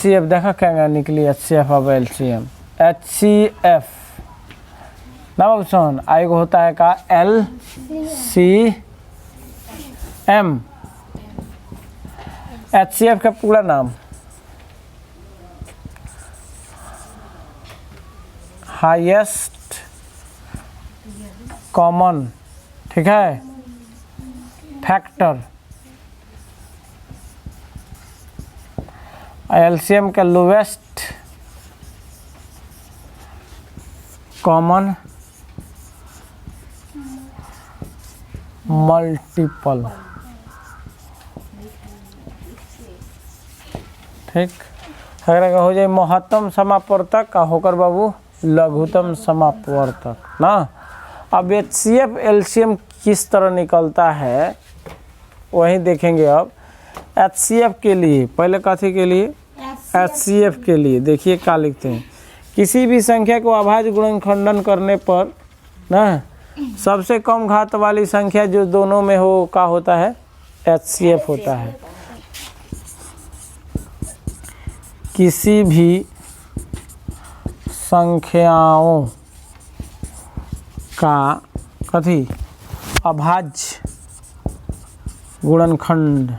HCF देखा क्या निकली HCF अब LCM HCF ना ऑप्शन आई को होता है का LCM। HCF का पूरा नाम हाईएस्ट कॉमन, ठीक है, फैक्टर। LCM का लोवेस्ट कॉमन मल्टीपल, ठीक। अगर हो जाए महत्तम समापवर्तक का होकर बाबू लघुत्तम समापवर्तक ना। अब HCF LCM किस तरह निकलता है वही देखेंगे। अब HCF के लिए पहले कथी के लिए HCF के लिए देखिए क्या लिखते हैं, किसी भी संख्या को अभाज्य गुणनखंडन करने पर ना सबसे कम घात वाली संख्या जो दोनों में हो का होता है HCF होता है। किसी भी संख्याओं का कथी अभाज्य गुणनखंड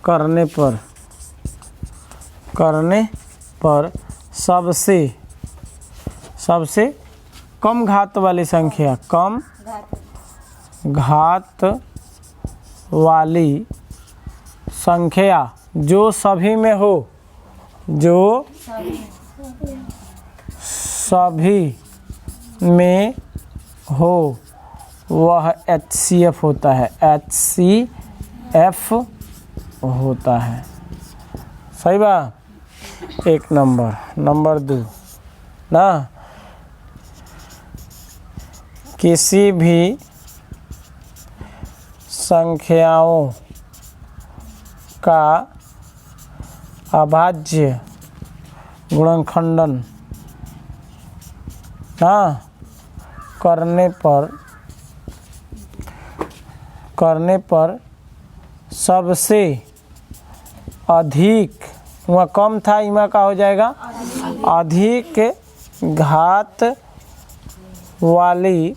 करने पर सबसे कम घात वाली संख्या, कम घात वाली संख्या जो सभी में हो, जो सभी में हो वह HCF होता है, HCF होता है। सही बा। एक नंबर 2 ना, किसी भी संख्याओं का अभाज्य गुणनखंडन ना करने पर सबसे अधिक, वहाँ कम था इमा का हो जाएगा अधिक घात वाली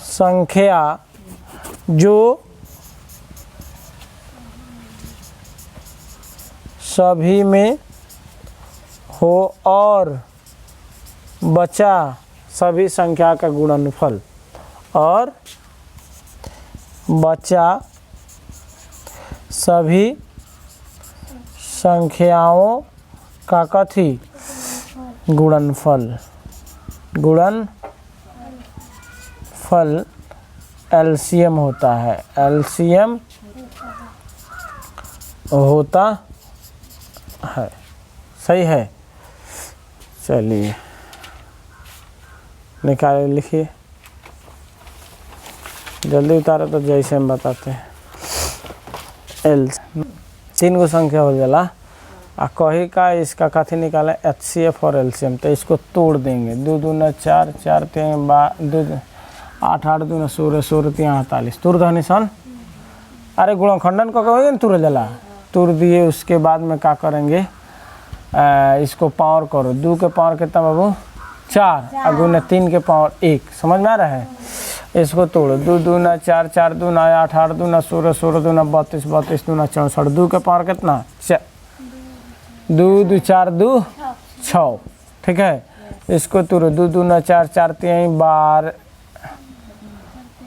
संख्या जो सभी में हो और बचा सभी संख्या का गुणनफल, और बचा सभी संख्याओं का कथी गुणनफल LCM होता है, LCM होता है। सही है। चलिए निकाले, लिखिए जल्दी उतारो तो जैसे हम बताते हैं। तीन गो संख्या हो जाला आ कही का इसका कथी निकाले HCF और LCM, तो इसको तोड़ देंगे। 2 दूना 4, 4 3 2 8 8 दूना 16, 16 3 48 तुर दहनी सन। अरे गुणनखंडन को कहोगे ना तुर जला, तुर दिए। उसके बाद में क्या करेंगे, इसको पावर करो। 2 के पावर कितना बाबू 4 और गुना 3 के पावर 1। समझ में आ रहा है। इसको तोड़ो। 2 दूना 4, 4 दूना 8, 8 दूना 16, 16 दूना 32, 32 दूना 64। 2 के पावर कितना 2 2 4 2 6, ठीक है। इसको तोड़ो। 2 दूना 4, 4 3 12,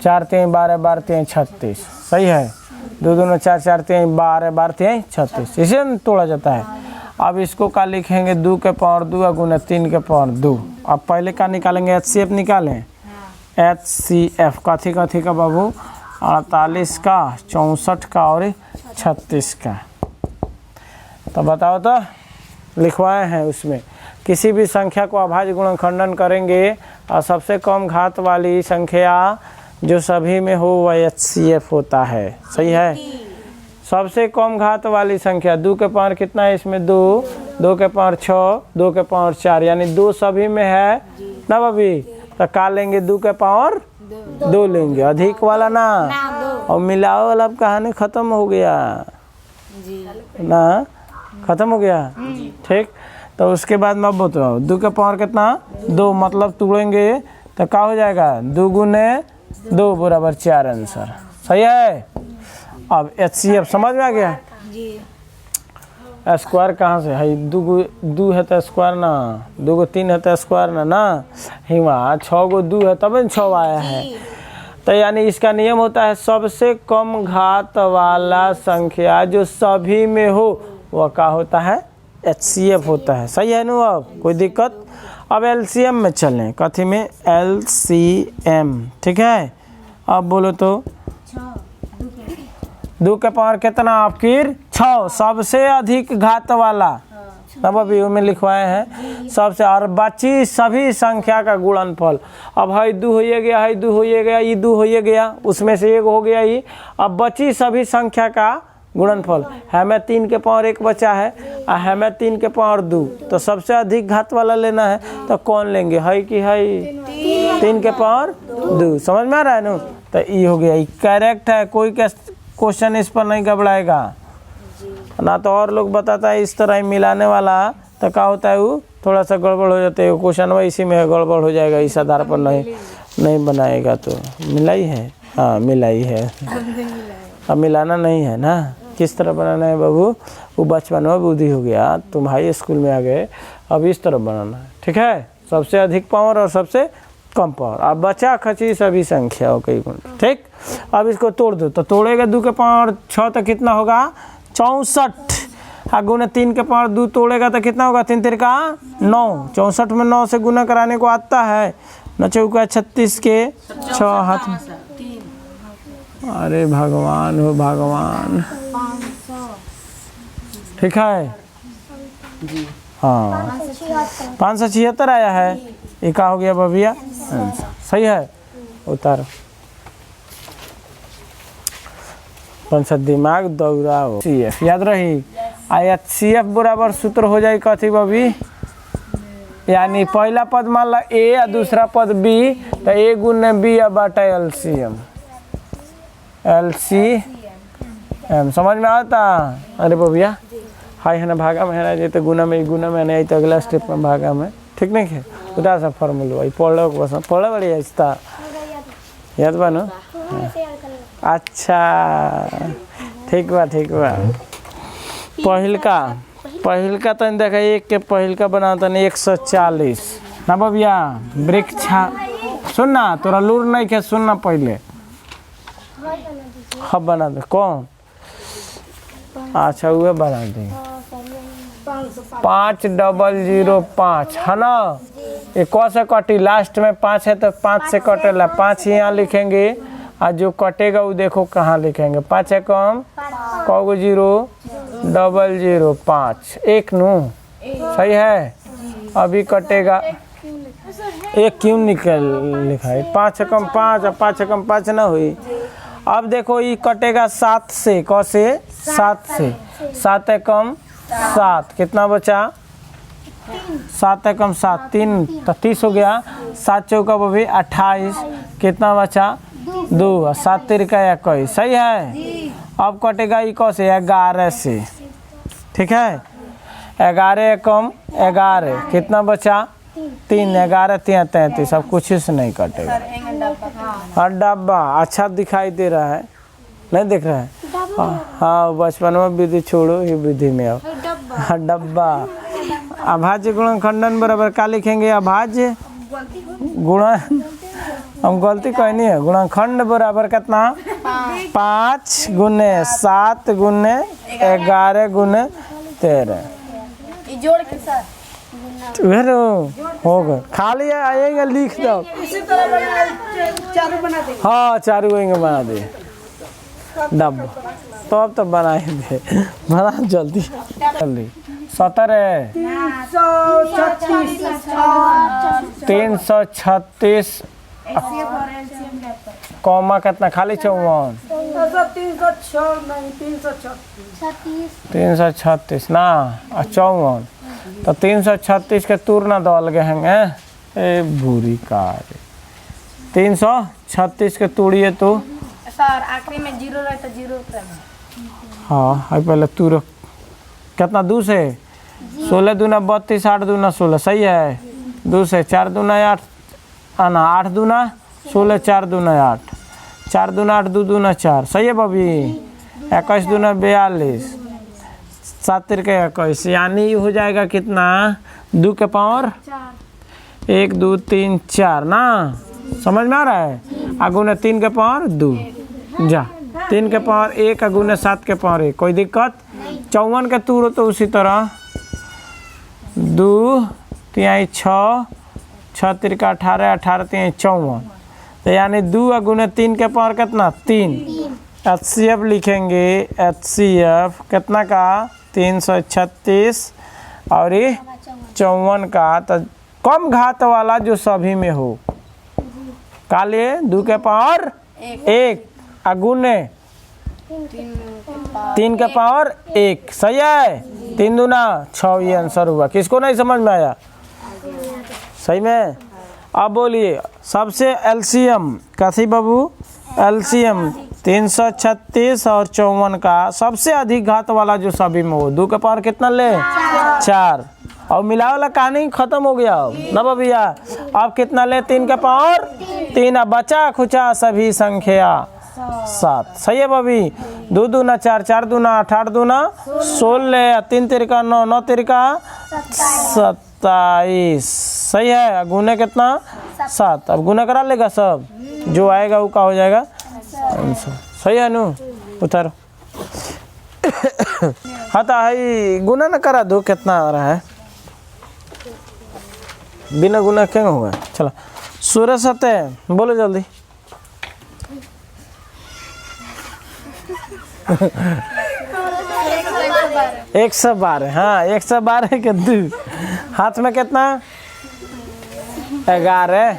4 3 12, 12 3 36। सही है। 2 दूना 4, 4 3 12, 12 3 36। इसे तोड़ा जाता है। अब इसको क्या लिखेंगे, 2 के पावर 2 गुना 3 के पावर 2। अब पहले क्या निकालेंगे, HCF निकालें। HCF कथी कथी का बाबू 48 का, 64 का और 36 का। तो बताओ तो लिखवाए हैं उसमें। किसी भी संख्या को अभाज्य गुणनखंडन करेंगे और सबसे कम घात वाली संख्या जो सभी में हो वह HCF होता है। सही है। सबसे कम घात वाली संख्या 2 के पावर कितना है इसमें 2, 2 के पावर 6, 2 के पावर 4, यानी 2 सभी में है ना भाभी। तो क्या लेंगे, 2 के पावर 2 लेंगे, अधिक वाला ना और मिलाओ वाला कहानी खत्म हो गया ना, खत्म हो गया। ठीक, तो उसके बाद मैं बताओ 2 के पावर कितना 2, मतलब तोड़ेंगे तो क्या हो जाएगा 2 गुने 2 बराबर 4 आंसर। सही है। अब HCF समझ में आ गया। स्क्वायर कहाँ से है, 2 है तो स्क्वायर ना, 2 को 3 है तो स्क्वायर ना हिमा 6 को 2 है तब 6 आया है। तो यानी इसका नियम होता है सबसे कम घात वाला संख्या जो सभी में हो वह क्या होता है, HCF होता है। सही है ना। अब कोई दिक्कत। अब LCM में चलें, कथी में, LCM। ठीक है, अब बोलो तो 2 के पावर कितना आपकी 6, सबसे अधिक घात वाला, तब अभी में लिखवाए हैं सबसे, और बची सभी संख्या का गुणनफल। अब है 2 हो गया, है 2 हो गया, ये 2 हो गया, उसमें से 1 हो गया ये। अब बची सभी संख्या का गुणनफल, हमें 3 के पावर 1 बचा है और हमें 3 के पावर 2, तो सबसे अधिक घात वाला लेना है तो कौन लेंगे, है कि है 3 के पावर 2। समझ में आ रहा है ना। तो ये हो गया, ये करेक्ट है, कोई क्वेश्चन इस पर नहीं घबराएगा ना। तो और लोग बताता है इस तरह ही मिलाने वाला, तो क्या होता है वो थोड़ा सा गड़बड़ हो जाता है, क्वेश्चन वह इसी में गड़बड़ हो जाएगा, इस आधार पर नहीं बनाएगा। तो मिलाई है, हाँ मिलाई है। अब मिलाना नहीं है ना, किस तरह बनाना है बाबू, वो बचपन में बुद्धि हो गया, तुम हाई स्कूल में आ गए, अब इस तरह बनाना है। ठीक है, सबसे अधिक पावर और सबसे कम पावर। अब बचा खची सभी संख्याओं के गुण। ठीक, अब इसको तोड़ दो, तो तोड़ेगा 2 के पावर 6 तो कितना होगा 64, गुना 3 के पावर 2 तोड़ेगा तो कितना होगा 3 3 का 9, 64 में 9 से गुना कराने को आता है, 9 चौका 36 के 6 हाथ में। अरे भगवान हो भगवान। ठीक है जी, हाँ 576 आया है, ये क्या हो गया बबिया, सही है। उतारो, दिमाग दौड़ाओ। CF याद रही, HCF बराबर सूत्र हो जाए कथी बबी, यानी पहला पद मान ला A या दूसरा पद B, तो A गुने B या बाटा LCM। समझ में आता। अरे बबिया हाई है ना, भागा में है ना, ये तो गुना में नहीं आई तो अगला स्टेप में भागा में। ठीक नहीं है, उधर सा फॉर्मूला वही पढ़ बड़ी आस्ता याद बा ना। अच्छा ठीक बा पहिलका तो देखा 1 के पहिलका बनाता नहीं 140 ना बबिया। वृक्षा सुनना, तोरा लूर नहीं के सुनना पहले, अब बना दे कौन, अच्छा वह बना दे 5005 है ना। ये कौ से कटी, लास्ट में 5 है तो 5 से कटेला, 5 यहाँ लिखेंगे और जो कटेगा वो देखो कहाँ लिखेंगे, 5 है कम कौ 0 0 5 1 नू, सही है। अभी कटेगा 1 क्यों निकल लिखा है, 5 है कम 5 और 5 है कम 5 ना हुई। अब देखो ये कटेगा 7 से, कौ से 7 से, 7 है कम 7 कितना बचा, 7 है कम 7 3 तो 30 हो गया, 7 चौका भी 28 कितना बचा 2 और 7 3 का 21, सही है। अब कटेगा ये कौ से 11 से, ठीक है। 11 कम 11 कितना बचा 3, 11 3 33, अब कुछ से नहीं कटेगा। हाँ डब्बा अच्छा दिखाई दे रहा है, नहीं दिख रहा है, हाँ बचपन में विधि छोड़ो, ये विधि में आओ। हाँ डब्बा। अभाज्य गुणनखंडन बराबर क्या लिखेंगे, अभाज्य गुणन, हम गलती कहनी है, गुणनखंड बराबर कितना 5 गुने 7 गुने 11 गुने 13 जोड़ के साथ होगा, खाली आएगा लिख दो। इसी तरह चारू बना देंगे। हाँ चारू बना दे डब्बा, तो अब तो बना ही दे, बना जल्दी जल्दी। 17 336 कौमा कितना खाली 54 336 ना 54, तो 336 के तूर ना दल गए हैं ए बुरी कार, 336 के तोड़िए तो सर आखिरी में जीरो रहे तो जीरो हाँ है पहले तू रख कितना 2 से 16 दूना 32 8 दूना 16 सही है 2 से 4 दूना 8 आना 8 दूना 16 4 दूना 8 4 दूना 8 2 दूना 4 सही है बबी 21 दूना 42 7 तिरके 21 यानी हो जाएगा कितना 2 के पावर 1 2 3 4 ना समझ में आ रहा है अगुने 3 के पावर 2 जा 3 के पावर 1 अगुने 7 के पावर 1 कोई दिक्कत 54 के तूरो तो उसी तरह 2 तिहाई 6 6 तिरका 18 18 तिहाई 54 तो यानी 2 अगुने 3 के पावर कितना 3 HCF लिखेंगे HCF कितना का 336 और ये 54 का तो कम घात वाला जो सभी में हो काले 2 के पावर 1 अगुने 3 के पावर 1 सही है 3 दूना 6 ये आंसर हुआ किसको नहीं समझ में आया सही में अब बोलिए सबसे एलसीएम कथी बाबू एलसीएम 336 और 54 का सबसे अधिक घात वाला जो सभी में हो 2 के पावर कितना ले 4 और मिला वाला कहानी खत्म हो गया अब ना भैया अब कितना ले 3 के पावर 3 अब बचा खुचा सभी संख्या 7 सही है बबी 2 दूना 4 4 दूना 8 8 दूना 16 3 तिरका 9 9 तिरका 27 सही है गुने कितना 7 अब गुना करा लेगा सब जो आएगा वो का हो जाएगा आंसर सही है नु उतारो हाँ तो है गुना न करा दो कितना आ रहा है बिना गुना क्यों होगा चलो 16 7 बोलो जल्दी एक 112 हाँ 112 के 2 हाथ में कितना 11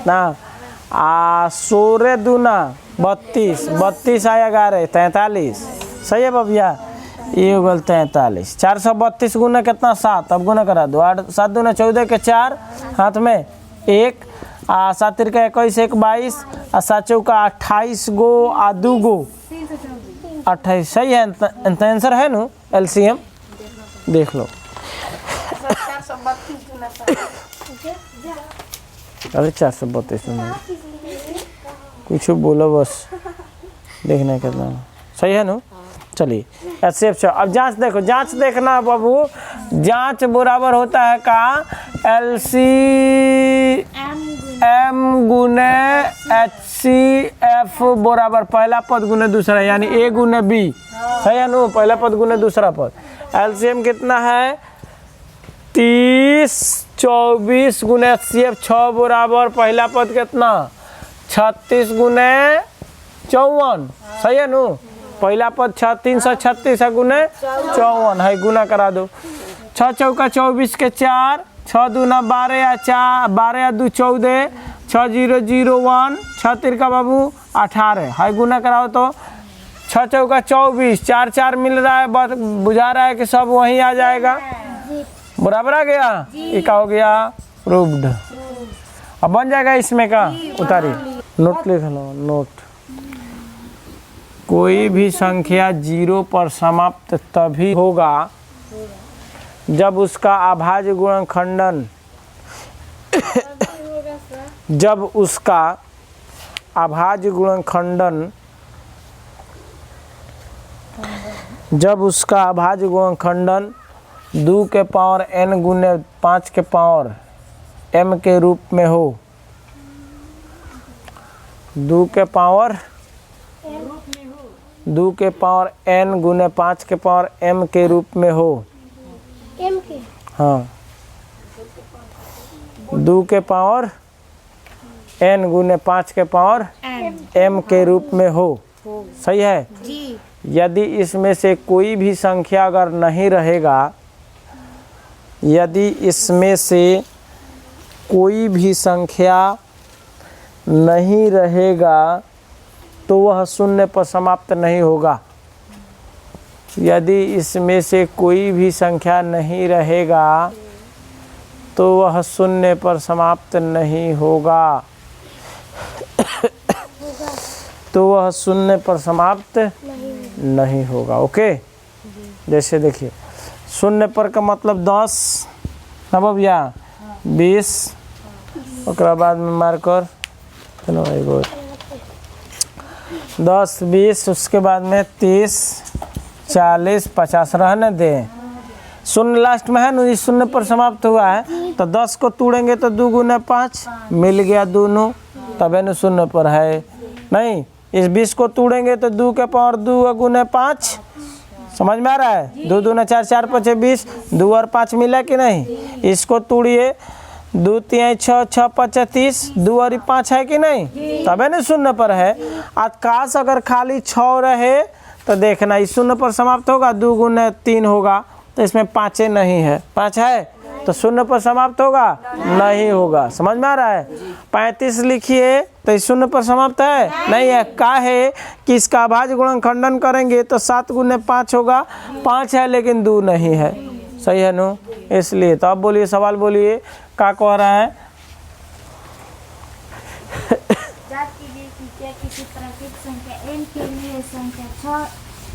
ना 16 दूना 32 32 आया 11 43 सही है बबिया ये हो गल 43 432 गुना कितना 7 अब गुना करा दो 8 7 दूना 14 के 4 हाथ में 1 7 तिरका 21 1 22 7 चौका 28 गो 2 गो 28 सही है आंसर है नु एलसीएम देख लो अरे 432 कुछ बोलो बस देखने का सही है नु चलिए HCF अब जांच देखो जांच देखना बाबू जांच बराबर होता है का LCM गुने HCF बराबर पहला पद गुने दूसरा यानी A गुने B सही है नु पहला पद गुने दूसरा पद LCM कितना है 30 24 गुने HCF 6 बराबर पहला पद कितना 36 गुने 54 सही है नु पहला पद 336 गुने 54 है गुना करा दो 6 चौका 24 के 4 6 दूना 12 या 4 12 या 2 14 6 0 0 1 6 तिरका बाबू 18 है गुना कराओ तो 6 चौका 24 4 4 मिल रहा है बुझा रहा है कि सब वहीं आ जाएगा बराबर आ गया ये का हो गया प्रूव्ड अब बन जाएगा इसमें का उतारी नोट लिख लो नोट कोई भी संख्या 0 पर समाप्त तभी होगा जब उसका अभाज्य गुणनखंडन जब उसका अभाज्य गुणनखंडन 2 के पावर n गुने 5 के पावर m के रूप में हो 2 के पावर n गुने 5 के पावर m के रूप में हो M के हाँ 2 के पावर n गुने 5 के पावर m के रूप में हो सही है जी यदि इसमें से कोई भी संख्या अगर नहीं रहेगा यदि इसमें से कोई भी संख्या नहीं रहेगा तो वह शून्य पर समाप्त नहीं होगा यदि इसमें से कोई भी संख्या नहीं रहेगा तो वह शून्य पर समाप्त नहीं होगा तो वह शून्य पर समाप्त नहीं होगा। ओके, जैसे देखिए शून्य पर का मतलब 10 अब या 20, ओकरा बाद में मार्कर चलो एगो 10 20, उसके बाद में 30 40 50 रहने दें। शून्य लास्ट में है ना, इस शून्य पर समाप्त हुआ है तो 10 को तोड़ेंगे तो 2 गुने 5 मिल गया दोनों, तबे न शून्य पर है। नहीं, इस 20 को तोड़ेंगे तो 2 के पावर 2 गुने 5, समझ में आ रहा है? 2 दूना 4 4 5 20, 2 और 5 मिला कि नहीं? इसको तोड़िए, 2 3 6 6 5 30, 2 और 5 है कि नहीं? तबे न शून्य पर है। आकाश अगर खाली 6 रहे तो देखना इस शून्य पर समाप्त होगा, 2 गुने 3 होगा तो इसमें 5 नहीं है, 5 है तो शून्य पर समाप्त होगा नहीं होगा। समझ में आ रहा है? 35 लिखिए तो इस शून्य पर समाप्त है नहीं है। का है कि इसका अभाज्य गुणनखंडन करेंगे तो 7 गुने 5 होगा, 5 है लेकिन 2 नहीं है। सही है नो? इसलिए तो अब बोलिए, सवाल बोलिए, क्या कह रहा है? जांच कीजिए कि क्या किसी प्राकृतिक संख्या n के लिए संख्या 6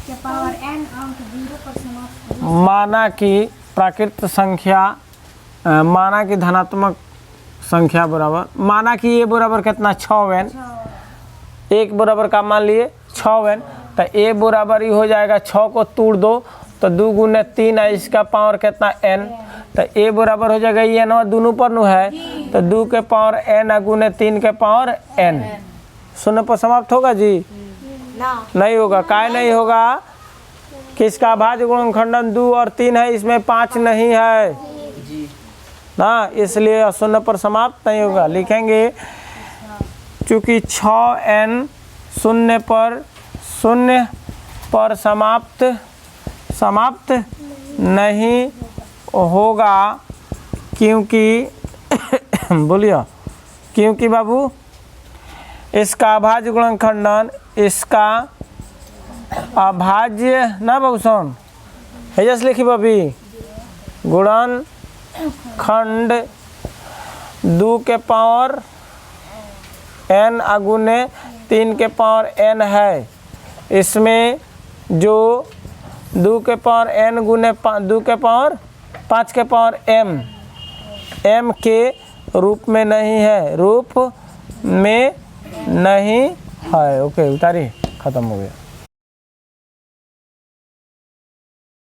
के पावर n अंक 0 पर समाप्त हो। माना कि प्राकृतिक संख्या, माना कि धनात्मक संख्या बराबर, माना कि ये बराबर कितना 6n, एक बराबर का मान लिए 6n, तो ए बराबर ही हो जाएगा 6 को तोड़ दो तो 2 गुने 3 है, इसका पावर कितना n, तो ए बराबर हो जाएगा ये ना दोनों पर नु है तो 2 के पावर n गुने 3 के पावर n। शून्य पर समाप्त होगा जी? नहीं होगा। काय नहीं होगा? किसका अभाज्य गुणनखंडन 2 और 3 है, इसमें 5 नहीं है ना, इसलिए शून्य पर समाप्त नहीं होगा। लिखेंगे चूँकि 6n शून्य पर समाप्त नहीं होगा, क्योंकि बोलिए, क्योंकि बाबू इसका अभाज्य गुणनखंडन, इसका अभाज्य ना बाबू सुन हेजस लिखी बबी, गुणनखंड 2 के पावर n अगुने 3 के पावर n है। इसमें जो 2 के पावर n गुने 2 के पावर 5 के पावर m के रूप में नहीं है, रूप में नहीं है। ओके, उतारिए, खत्म हो गया।